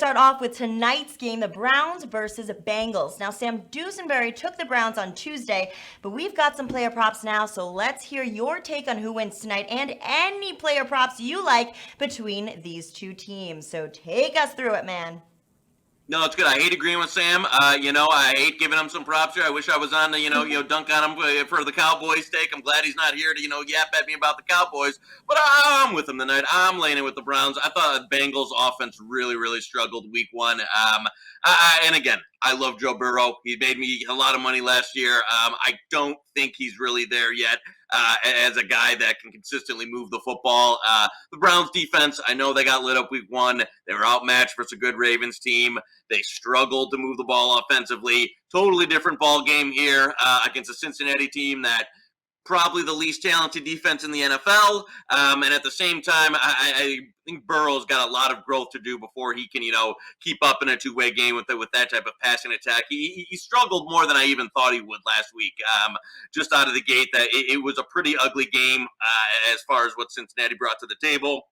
start off with tonight's game, the Browns versus Bengals. Now, Sam Dusenberry took the Browns on Tuesday, but we've got some player props now, so let's hear your take on who wins tonight and any player props you like between these two teams. So take us through it, man. No, it's good. I hate agreeing with Sam. I hate giving him some props here. I wish I was on the, dunk on him for the Cowboys' take. I'm glad he's not here to, yap at me about the Cowboys. But I'm with him tonight. I'm laying it with the Browns. I thought the Bengals' offense really, really struggled week one. And again, I love Joe Burrow. He made me a lot of money last year. I don't think he's really there yet. As a guy that can consistently move the football. The Browns defense, I know they got lit up week one. They were outmatched versus a good Ravens team. They struggled to move the ball offensively. Totally different ball game here against a Cincinnati team that probably the least talented defense in the NFL. And at the same time, I think Burrow's got a lot of growth to do before he can, keep up in a two-way game with that type of passing attack. He struggled more than I even thought he would last week. Just out of the gate, that it was a pretty ugly game as far as what Cincinnati brought to the table.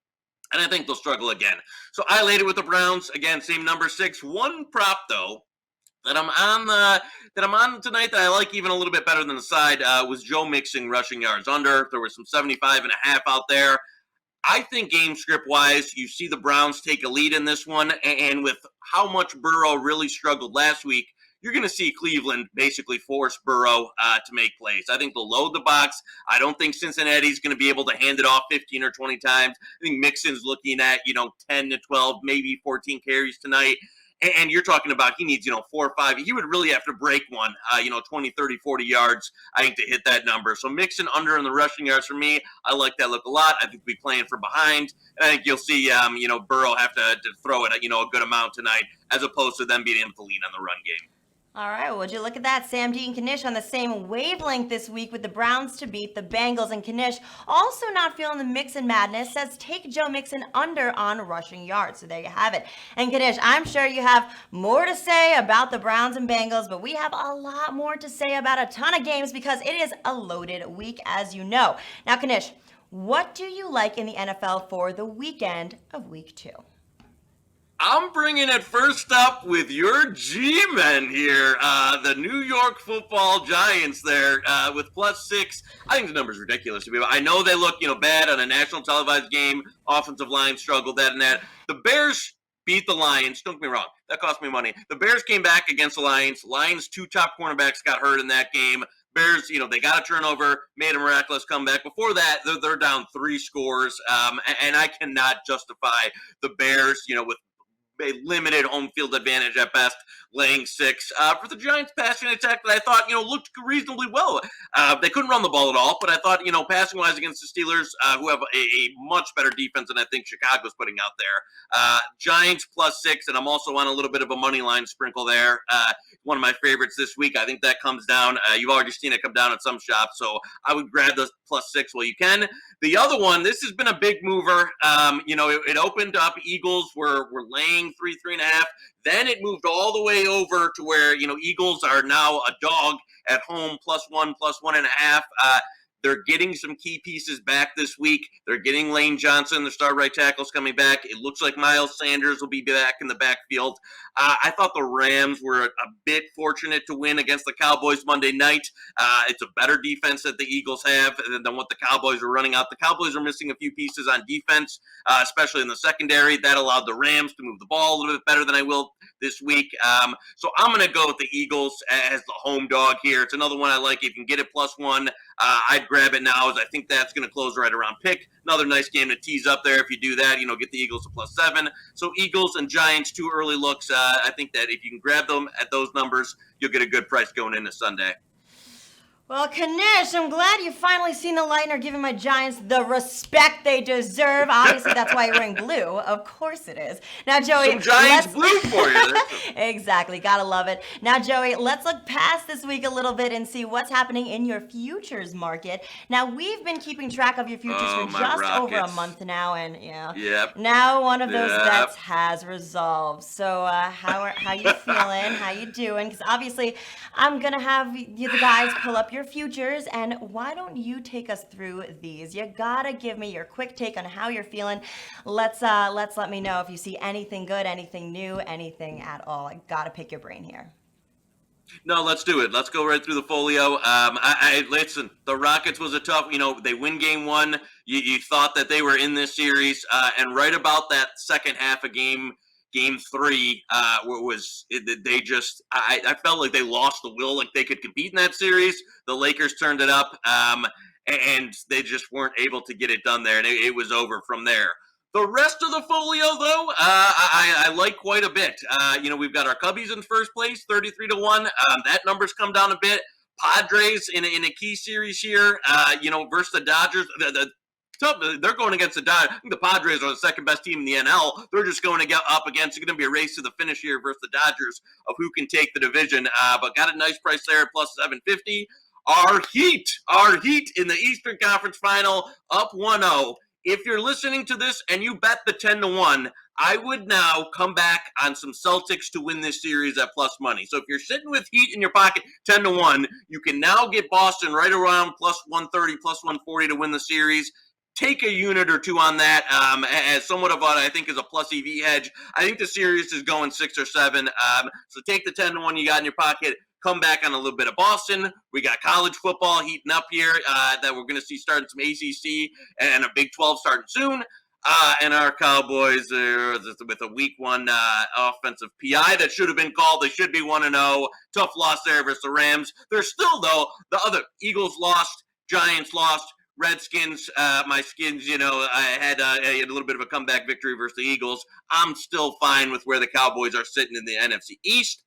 And I think they'll struggle again. So I laid it with the Browns. Again, same number 6. One prop, though, that I'm on tonight that I like even a little bit better than the side was Joe Mixon rushing yards under. There was some 75.5 out there. I think game script wise, you see the Browns take a lead in this one, and with how much Burrow really struggled last week, you're going to see Cleveland basically force Burrow to make plays. I think they'll load the box. I don't think Cincinnati's going to be able to hand it off 15 or 20 times. I think Mixon's looking at 10 to 12, maybe 14 carries tonight. And you're talking about he needs, 4 or 5. He would really have to break one, 20, 30, 40 yards, I think, to hit that number. So Mixon under in the rushing yards for me, I like that look a lot. I think we'll be playing from behind. And I think you'll see, Burrow have to throw it, a good amount tonight, as opposed to them being able to lean on the run game. All right, well, would you look at that? Sam D and Knish on the same wavelength this week with the Browns to beat the Bengals. And Knish, also not feeling the Mixon madness, says take Joe Mixon under on rushing yards. So there you have it. And Knish, I'm sure you have more to say about the Browns and Bengals, but we have a lot more to say about a ton of games because it is a loaded week, as you know. Now, Knish, what do you like in the NFL for the weekend of week 2? I'm bringing it first up with your G-men here, the New York Football Giants there with +6. I think the number's ridiculous to me. I know they look, bad on a national televised game. Offensive line struggled that and that. The Bears beat the Lions. Don't get me wrong. That cost me money. The Bears came back against the Lions. Lions' 2 top cornerbacks got hurt in that game. Bears, they got a turnover, made a miraculous comeback. Before that, they're down 3 scores, and I cannot justify the Bears, with a limited home field advantage at best, laying 6. For the Giants' passing attack that I thought, looked reasonably well. They couldn't run the ball at all, but I thought, passing-wise against the Steelers, who have a much better defense than I think Chicago's putting out there. Giants +6, and I'm also on a little bit of a money line sprinkle there. One of my favorites this week. I think that comes down. You've already seen it come down at some shops, so I would grab the +6 while you can. The other one, this has been a big mover. It opened up. Eagles were laying 3.5. Then it moved all the way over to where, Eagles are now a dog at home, +1, +1.5. They're getting some key pieces back this week. They're getting Lane Johnson, the star right tackle's coming back. It looks like Miles Sanders will be back in the backfield. I thought the Rams were a bit fortunate to win against the Cowboys Monday night. It's a better defense that the Eagles have than what the Cowboys are running out. The Cowboys are missing a few pieces on defense, especially in the secondary. That allowed the Rams to move the ball a little bit better than I will this week. So I'm going to go with the Eagles as the home dog here. It's another one I like. If you can get it +1, I'd grab it now, as I think that's going to close right around pick. Another nice game to tease up there. If you do that, get the Eagles to +7. So Eagles and Giants, 2 early looks. I think that if you can grab them at those numbers, you'll get a good price going into Sunday. Well, Knish, I'm glad you've finally seen the light and are giving my Giants the respect they deserve. Obviously, that's why you're wearing blue. Of course it is. Now, Joey, some Giants blue for you. Exactly. Gotta love it. Now, Joey, let's look past this week a little bit and see what's happening in your futures market. Now, we've been keeping track of your futures for just over a month now, and now one of those bets has resolved. So, how you feeling? How you doing? Because obviously, I'm gonna have the guys pull up your your futures, and why don't you take us through these? You gotta give me your quick take on how you're feeling. Let's let me know if you see anything good, anything new, anything at all. I gotta pick your brain here. No, let's do it. Let's go right through the folio. I listen. The Rockets was a tough. They win game one. You thought that they were in this series, and right about that second half of game three, they just. I felt like they lost the will, like they could compete in that series. The Lakers turned it up, and they just weren't able to get it done there, and it was over from there. The rest of the folio, though, I like quite a bit. We've got our Cubbies in first place, 33-1. That number's come down a bit. Padres in a key series here, versus the Dodgers. They're going against the Dodgers. I think the Padres are the second best team in the NL. They're just going to get up against. It's going to be a race to the finish here versus the Dodgers of who can take the division. But got a nice price there, plus 750. Our Heat in the Eastern Conference Final, up 1-0. If you're listening to this and you bet the 10-1, I would now come back on some Celtics to win this series at plus money. So if you're sitting with Heat in your pocket, 10-1, you can now get Boston right around plus 130, plus 140 to win the series. Take a unit or two on that as somewhat of what I think is a plus EV hedge. I think the series is going 6 or 7. So take the 10-1 you got in your pocket. Come back on a little bit of Boston. We got college football heating up here that we're going to see starting some ACC and a Big 12 starting soon. And our Cowboys with a week one offensive PI that should have been called. They should be 1-0. Tough loss there versus the Rams. There's still, though, the other Eagles lost, Giants lost, Redskins, my Skins, I had a little bit of a comeback victory versus the Eagles. I'm still fine with where the Cowboys are sitting in the NFC East.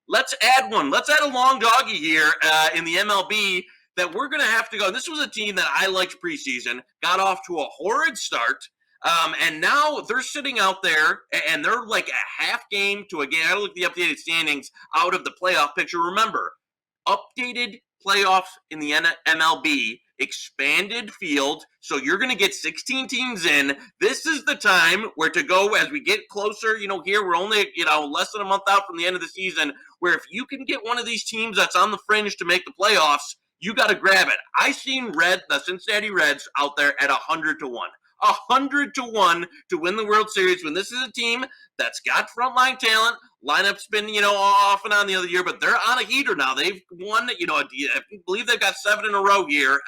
Let's add one. Let's add a long doggy here in the MLB that we're going to have to go. This was a team that I liked preseason, got off to a horrid start, and now they're sitting out there, and they're like a half game to a game. I look at the updated standings out of the playoff picture. Remember, updated playoffs in the MLB, expanded field, so you're going to get 16 teams in. This is the time where to go as we get closer. Here we're only less than a month out from the end of the season, where if you can get one of these teams that's on the fringe to make the playoffs, you got to grab it. I seen the Cincinnati Reds out there at 100-1. 100-1 to win the World Series when this is a team that's got frontline talent. Lineup's been, off and on the other year, but they're on a heater now. They've won, I believe they've got 7 in a row here.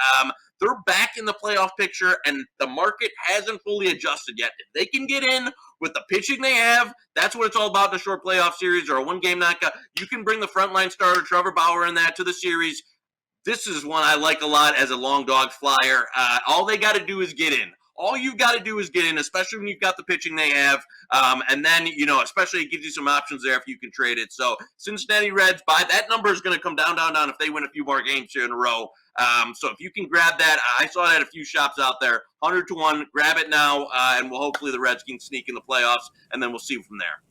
They're back in the playoff picture, and the market hasn't fully adjusted yet. If they can get in with the pitching they have, that's what it's all about in a short playoff series or a one-game knockout. You can bring the frontline starter, Trevor Bauer, in that to the series. This is one I like a lot as a long dog flyer. All they got to do is get in. All you've got to do is get in, especially when you've got the pitching they have. And then, especially it gives you some options there if you can trade it. So Cincinnati Reds, that number is going to come down if they win a few more games here in a row. So if you can grab that, I saw that at a few shops out there, 100-1, grab it now, and hopefully the Reds can sneak in the playoffs, and then we'll see from there.